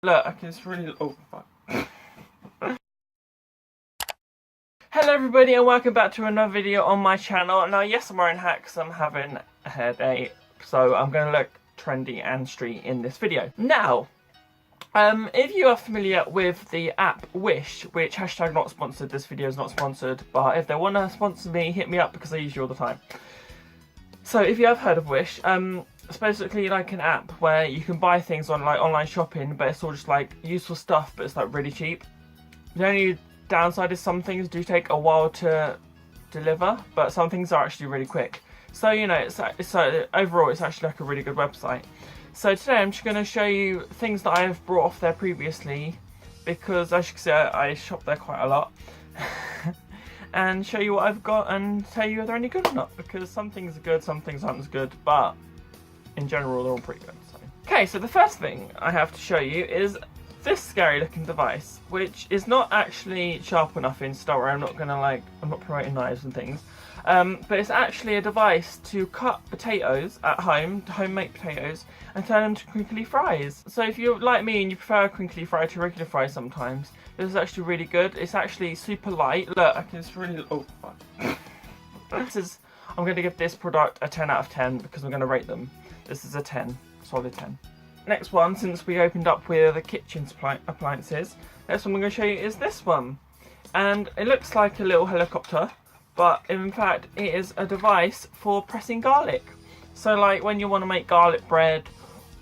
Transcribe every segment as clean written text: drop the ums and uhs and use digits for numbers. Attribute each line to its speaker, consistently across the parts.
Speaker 1: Look, I can just really. Oh, fuck. Hello everybody and welcome back to another video on my channel. Now yes, I'm wearing hats, I'm having a headache, so I'm going to look trendy and street in this video. Now, if you are familiar with the app Wish, which hashtag not sponsored, this video is not sponsored, but if they want to sponsor me, hit me up because I use you all the time. So if you have heard of Wish, it's basically like an app where you can buy things on like online shopping, but it's all just like useful stuff, but it's like really cheap. The only downside is some things do take a while to deliver, but some things are actually really quick. So you know, it's overall it's actually like a really good website. So today I'm just going to show you things that I have brought off there previously, because as you can see I shop there quite a lot, and show you what I've got and tell you if they're any good or not, because some things are good, some things aren't as good, but in general they're all pretty good. So. Okay, so the first thing I have to show you is this scary looking device, which is not actually sharp enough in store. I'm not promoting knives and things, but it's actually a device to cut potatoes at home, homemade potatoes, and turn them to crinkly fries. So if you're like me and you prefer a crinkly fry to regular fries sometimes, this is actually really good. It's actually super light. Look, I can just really, oh fuck. I'm going to give this product a 10 out of 10 because I'm going to rate them. This is a 10, solid 10. Next one, since we opened up with the kitchen appliances, next one I'm going to show you is this one. And it looks like a little helicopter, but in fact it is a device for pressing garlic. So like when you want to make garlic bread,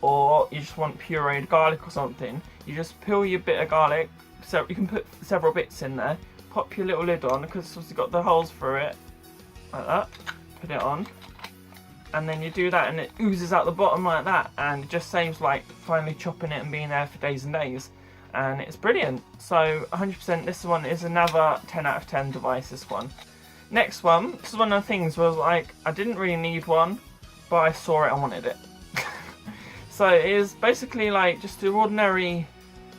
Speaker 1: or you just want pureed garlic or something, you just peel your bit of garlic, so you can put several bits in there, pop your little lid on, because it's obviously got the holes through it, like that, put it on. And then you do that and it oozes out the bottom like that, and it just saves like finally chopping it and being there for days and days, and it's brilliant. So 100% this one is another 10 out of 10 device, this one. Next one, this is one of the things where like I didn't really need one, but I saw it and wanted it. So it is basically like just an ordinary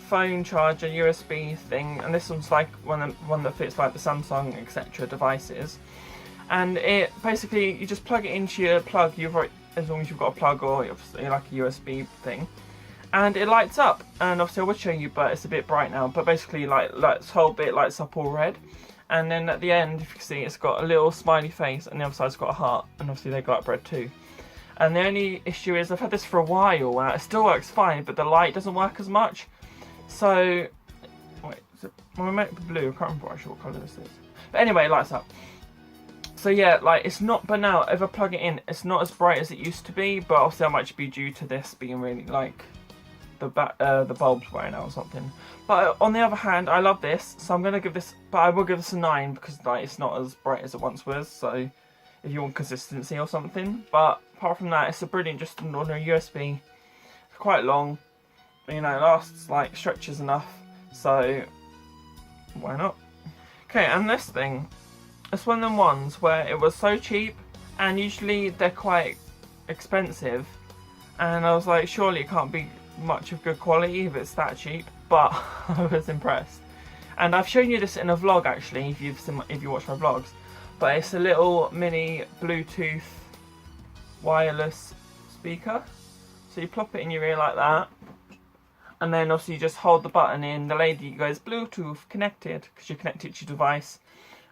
Speaker 1: phone charger USB thing, and this one's like one that fits like the Samsung etc devices. And it basically, you just plug it into your plug, as long as you've got a plug or obviously like a USB thing, and it lights up. And obviously I would show you, but it's a bit bright now, but basically like this whole bit lights up all red, and then at the end, if you can see, it's got a little smiley face, and the other side's got a heart, and obviously they go up red too. And the only issue is I've had this for a while and it still works fine, but the light doesn't work as much. So wait, is it blue? I can't remember actually what colour this is, but anyway, it lights up. So yeah, like it's not, but now if I plug it in, it's not as bright as it used to be, but obviously that might be due to this being really like the bulb's wearing out or something. But on the other hand, I love this, so I'm gonna give this, but I will give this a 9 because like it's not as bright as it once was. So if you want consistency or something, but apart from that, it's a brilliant, just an ordinary USB. It's quite long, you know, it lasts like stretches enough, so why not? Okay, and this thing. It's one of them ones where it was so cheap, and usually they're quite expensive, and I was like, surely it can't be much of good quality if it's that cheap, but I was impressed. And I've shown you this in a vlog actually, if you watch my vlogs, but it's a little mini Bluetooth wireless speaker. So you plop it in your ear like that, and then obviously you just hold the button in, the lady goes Bluetooth connected, because you connect it to your device.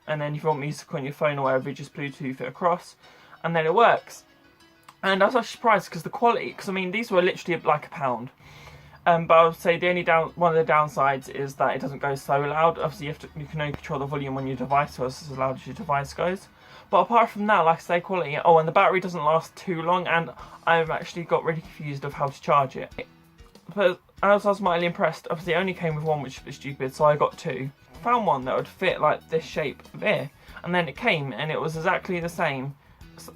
Speaker 1: And then if you want music on your phone or whatever, you just Bluetooth it across, and then it works. And I was actually surprised because the quality, because I mean these were literally like £1, but I would say the only one of the downsides is that it doesn't go so loud. Obviously you can only control the volume on your device, so it's as loud as your device goes. But apart from that, like I say, quality. Oh, and the battery doesn't last too long, and I've actually got really confused of how to charge it. But I was mightily impressed. Obviously it only came with one, which is a bit stupid, so I got 2. Found one that would fit like this shape of ear, and then it came and it was exactly the same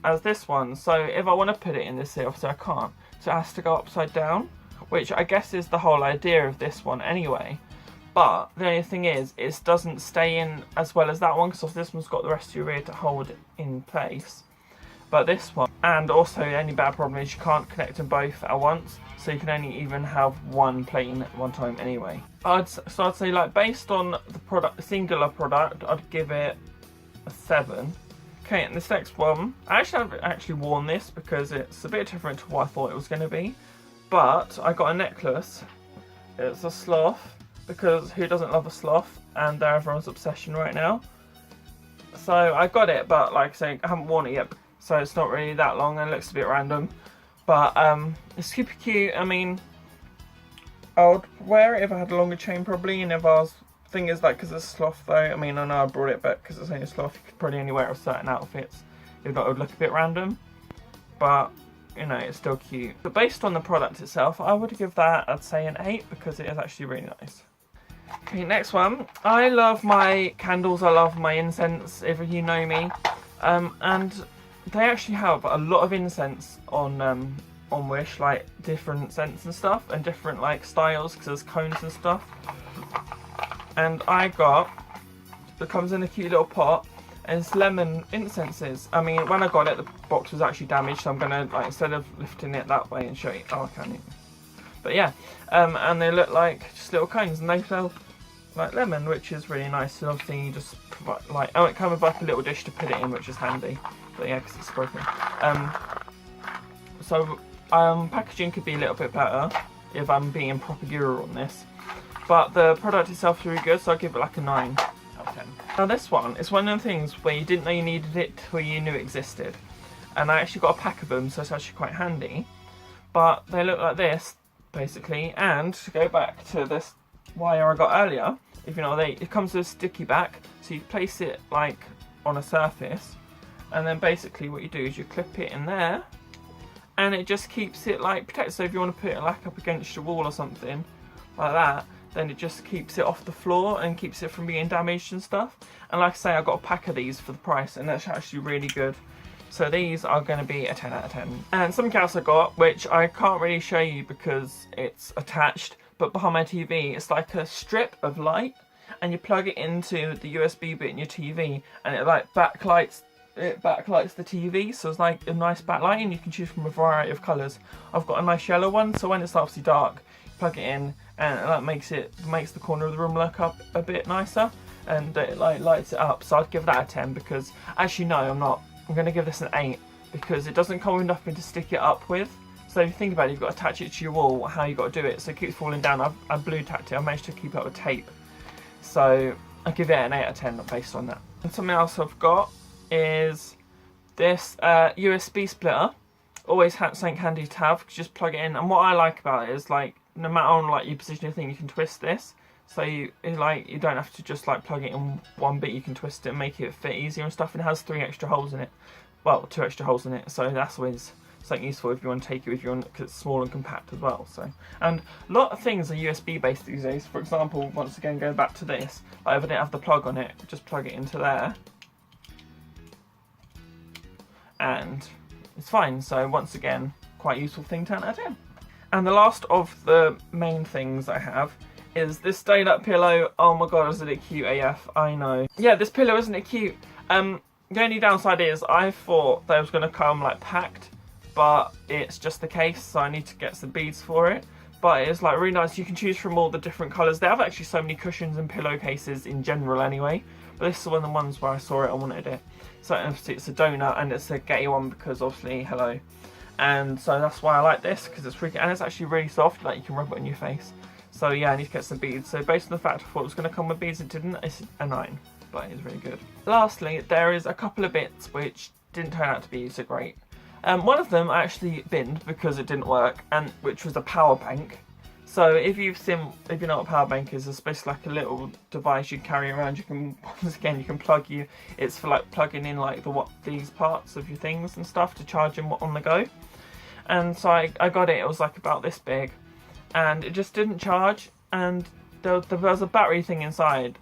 Speaker 1: as this one. So if I want to put it in this ear, obviously I can't, so it has to go upside down, which I guess is the whole idea of this one anyway. But the only thing is, it doesn't stay in as well as that one, because this one's got the rest of your ear to hold it in place. But this one, and also the only bad problem is you can't connect them both at once, so you can only even have one playing at one time anyway. I'd say like based on the singular product, I'd give it a 7. Okay, and this next one, I haven't actually worn this because it's a bit different to what I thought it was going to be. But I got a necklace, It's a sloth, because who doesn't love a sloth? And they're everyone's obsession right now. So I got it, but like I say, I haven't worn it yet, so it's not really that long and it looks a bit random. But it's super cute. I mean, I would wear it if I had a longer chain probably, and if I was... Thing is, like, because it's a sloth though, I mean, I know I brought it back because it's only a sloth, you could probably only wear it with certain outfits. If not, it would look a bit random. But, you know, it's still cute. But based on the product itself, I would give that, I'd say, an 8, because it is actually really nice. Okay, next one. I love my candles, I love my incense, if you know me. And they actually have a lot of incense on Wish, like different scents and stuff, and different like styles, because there's cones and stuff. And I got, it comes in a cute little pot, and it's lemon incenses. I mean, when I got it, the box was actually damaged, so I'm gonna, like, instead of lifting it that way and show you, oh, I can't even. But yeah, and they look like just little cones, and they smell like lemon, which is really nice. And obviously you just provide, like, oh, it comes with like a little dish to put it in, which is handy. But yeah, because it's broken. Packaging could be a little bit better if I'm being proper guru on this. But the product itself is really good, so I'll give it like a 9 out of 10. Now this one is one of the things where you didn't know you needed it till you knew it existed. And I actually got a pack of them, so it's actually quite handy. But they look like this, basically. And to go back to this wire I got earlier, if you know, it comes with a sticky back, so you place it like on a surface. And then basically what you do is you clip it in there, and it just keeps it like protected. So if you want to put it like up against your wall or something like that, then it just keeps it off the floor and keeps it from being damaged and stuff. And like I say, I got a pack of these for the price, and that's actually really good. So these are going to be a 10 out of 10. And something else I got, which I can't really show you because it's attached, but behind my TV, it's like a strip of light, and you plug it into the USB bit in your TV, and it like backlights the TV, so it's like a nice backlight, and you can choose from a variety of colours. I've got a nice yellow one, so when it's obviously dark, you plug it in, and that makes the corner of the room look up a bit nicer, and it like lights it up. So I'd give that a 10, because actually no, I'm not. I'm going to give this an 8, because it doesn't come with nothing to stick it up with. So if you think about it, you've got to attach it to your wall, how you got to do it, so it keeps falling down. I've blue tacked it, I managed to keep it up with tape. So I give it an 8 out of 10 based on that. And something else I've got is this USB splitter. Always something handy to have, just plug it in. And what I like about it is, like, no matter on like you position your thing, you can twist this. So you don't have to just like plug it in one bit, you can twist it and make it fit easier and stuff. And it has 3 extra holes in it. Well, 2 extra holes in it, so that's always something useful if you want to take it with you, because it's small and compact as well. So, and a lot of things are USB based these days. For example, once again going back to this, like if I didn't have the plug on it, just plug it into there, and it's fine. So once again, quite useful thing, 10 out of 10. And the last of the main things I have is this stayed up pillow. Oh my god, isn't it cute AF? I know. Yeah, this pillow, isn't it cute? The only downside is I thought they was going to come like packed, but it's just the case, so I need to get some beads for it. But it's like really nice. You can choose from all the different colours. They have actually so many cushions and pillowcases in general anyway, but this is one of the ones where I saw it, I wanted it. So it's a donut, and it's a gay one because obviously hello. And so that's why I like this, because it's freaking, and it's actually really soft, like you can rub it on your face. So yeah, I need to get some beads. So based on the fact I thought it was going to come with beads, it didn't. It's a 9, but it's really good. Lastly, there is a couple of bits which didn't turn out to be so great. One of them I actually binned because it didn't work, and which was a power bank. So if you know what a power bank is, it's basically like a little device you carry around. You can, once again, you can plug it's for like plugging in like these parts of your things and stuff to charge them on the go. And so I got it. It was like about this big, and it just didn't charge. And there was a battery thing inside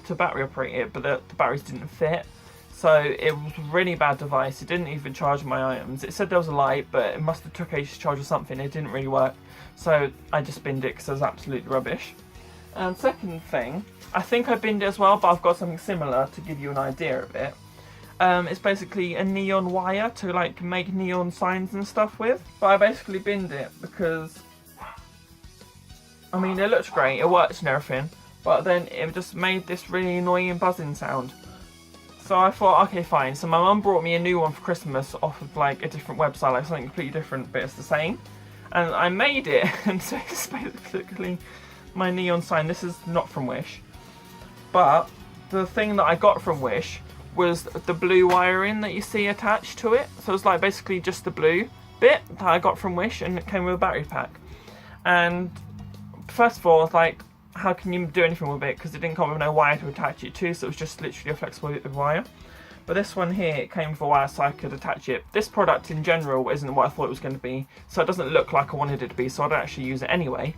Speaker 1: to battery operate it, but the batteries didn't fit. So it was a really bad device. It didn't even charge my items. It said there was a light, but it must have took ages to charge or something. It didn't really work. So I just binned it because it was absolutely rubbish. And second thing, I think I binned it as well, but I've got something similar to give you an idea of it. It's basically a neon wire to like make neon signs and stuff with. But I basically binned it because, I mean, it looks great, it works and everything, but then it just made this really annoying buzzing sound. So I thought, okay, fine. So my mum brought me a new one for Christmas off of like a different website, like something completely different, but it's the same. and I made it, and so it's basically my neon sign. This is not from Wish, but the thing that I got from Wish was the blue wiring that you see attached to it. So it's like basically just the blue bit that I got from Wish, and it came with a battery pack. And first of all, I was like, how can you do anything with it? Because it didn't come with no wire to attach it to, so it was just literally a flexible wire. But this one here, it came with a wire so I could attach it. This product in general isn't what I thought it was going to be, so it doesn't look like I wanted it to be, so I don't actually use it anyway.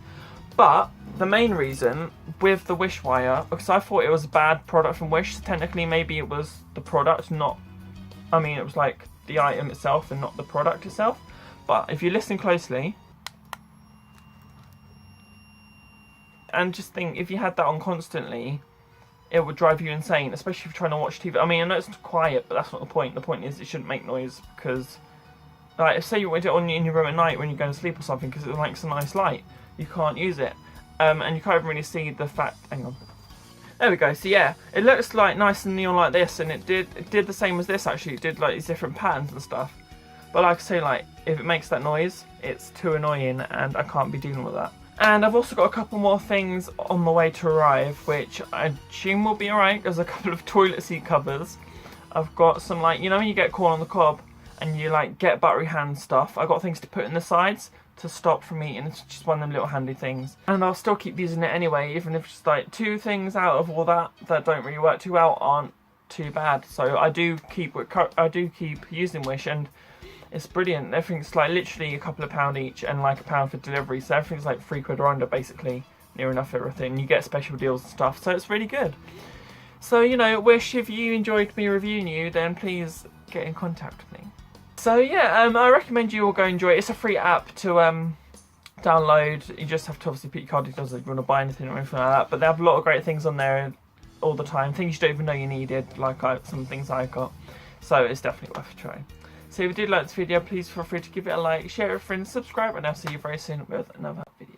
Speaker 1: But the main reason with the Wish wire, because I thought it was a bad product from Wish, so technically maybe it was the product, not, I mean it was like the item itself and not the product itself. But if you listen closely, and just think, if you had that on constantly, it would drive you insane, especially if you're trying to watch TV. I mean, I know it's quiet, but that's not the point. The point is it shouldn't make noise, because, like, if say you want it on in your room at night when you're going to sleep or something, because it likes a nice light, you can't use it. And you can't even really see the fact. Hang on. There we go. So yeah, it looks like nice and neon like this, and it did the same as this actually. It did like these different patterns and stuff. But like I say, like, if it makes that noise, it's too annoying, and I can't be dealing with that. And I've also got a couple more things on the way to arrive, which I assume will be alright. There's a couple of toilet seat covers. I've got some, like, you know when you get corn on the cob and you like get buttery hand stuff, I've got things to put in the sides to stop from eating. It's just one of them little handy things. And I'll still keep using it anyway, even if just like 2 things out of all that don't really work too well aren't too bad. So I do keep using Wish, and it's brilliant. Everything's like literally a couple of £1 each, and like £1 for delivery. So everything's like £3 or under, basically, near enough everything. You get special deals and stuff, so it's really good. So, you know, Wish, if you enjoyed me reviewing you, then please get in contact with me. So yeah, I recommend you all go enjoy it. It's a free app to download. You just have to obviously put your card details if you want to buy anything or anything like that. But they have a lot of great things on there all the time. Things you don't even know you needed, like some things I got. So it's definitely worth a try. So if you did like this video, please feel free to give it a like, share it with friends, subscribe, and I'll see you very soon with another video.